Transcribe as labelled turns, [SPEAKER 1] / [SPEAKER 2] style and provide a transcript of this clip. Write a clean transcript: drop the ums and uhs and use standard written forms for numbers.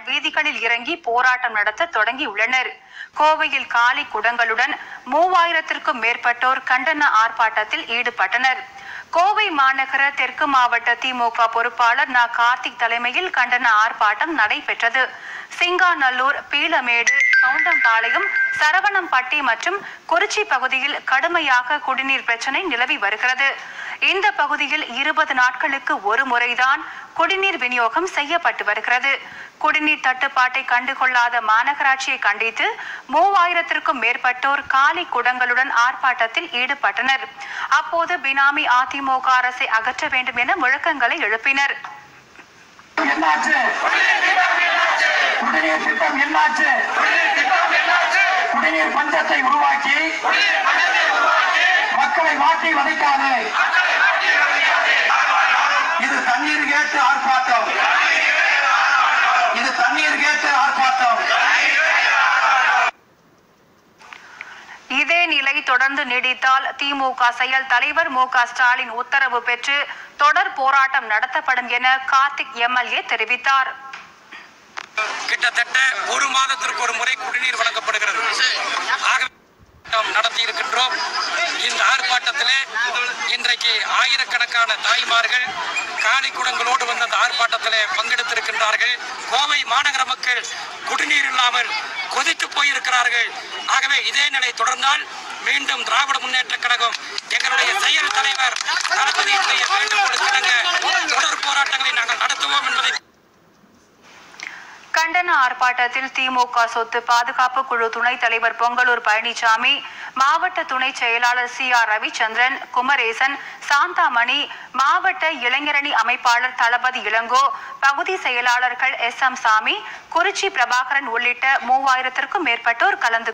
[SPEAKER 1] வீதிகளில் இறங்கி போராட்டம் நடத்த தொடங்கியுள்ளனர். கோவையில் காலி குடங்களுடன் 3000த்திற்கும் மேற்பட்டோர் கண்டன ஆர்ப்பாட்டத்தில் ஈடுபட்டனர். கோவை மாநகர தெற்கு மாவட்ட திமுக பொறுப்பாளர் ந. கார்த்திக் தலைமையில் கண்டன ஆர்ப்பாட்டம் நடைபெற்றது. சிங்காநல்லூர், பீளமேடு, கவுண்டம்பாளையம், சரவணம்பட்டி மற்றும் குறிச்சி பகுதியில் கடுமையாக குடிநீர் பிரச்சனை நிலவி வருகிறது. இந்த பகுதியில் 20 நாட்களுக்கு ஒரு முறைதான் குடிநீர் விநியோகம் செய்யப்பட்டு வருகிறது. குடிநீர் தட்டுப்பாட்டை கண்டுகொள்ளாத மாநகராட்சியை கண்டித்து 3000த்திற்கும் மேற்பட்டோர் காலி குடங்களுடன் ஆர்ப்பாட்டத்தில் ஈடுபட்டனர். அப்போது பினாமி அதிமுக அரசை அகற்ற வேண்டும் என முழக்கங்களை எழுப்பினர்.
[SPEAKER 2] குடிநீர் பஞ்சத்தை உருவாக்கி மக்களை மாற்றி வதைக்காதே. இது தண்ணீர் கேட்டு ஆர்ப்பாட்டம். இது தண்ணீர் கேட்டு ஆர்ப்பாட்டம்.
[SPEAKER 1] இதே நிலை தொடர்ந்து நீடித்தால் திமுக செயல் தலைவர் மு.க. ஸ்டாலின் உத்தரவு பெற்று தொடர் போராட்டம் நடத்தப்படும் என கார்த்திக் எம்எல்ஏ தெரிவித்தார்.
[SPEAKER 3] கிட்டத்தட்ட ஒரு மாதத்திற்கு ஒரு முறை குடிநீர் வழங்கப்படுகிறது. நடத்தி இருக்கின்றோம். இந்த ஆர்ப்பாட்டத்திலே இன்றைக்கு ஆயிரக்கணக்கான தாய்மார்கள் காலி குடங்களோடு வந்த அந்த ஆர்ப்பாட்டத்திலே பங்கெடுத்திருக்கின்றார்கள். கோவை மாநகர மக்கள் குடிநீர் இல்லாமல் கொதித்து போயிருக்கிறார்கள். ஆகவே இதே நிலை தொடர்ந்தால் மீண்டும் திராவிட முன்னேற்ற கழகம் எங்களுடைய செயல் தலைவர் தளபதியினுடைய வேண்டுகோளுக்கு இணங்க தொடர் போராட்டங்களை நாங்கள் நடத்துவோம் என்பதை.
[SPEAKER 1] கண்டன ஆர்ப்பாட்டத்தில் திமுக சொத்து பாதுகாப்பு குழு துணைத் தலைவர் பொங்கலூர் பழனிசாமி, மாவட்ட துணை செயலாளர் சி.ஆர். ரவிச்சந்திரன், குமரேசன், சாந்தாமணி, மாவட்ட இளைஞரணி அமைப்பாளர் தளபதி இளங்கோ, பகுதி செயலாளர்கள் எஸ்.எம். சாமி, குறிச்சி பிரபாகரன் உள்ளிட்ட 3000த்திற்கும் மேற்பட்டோர் கலந்து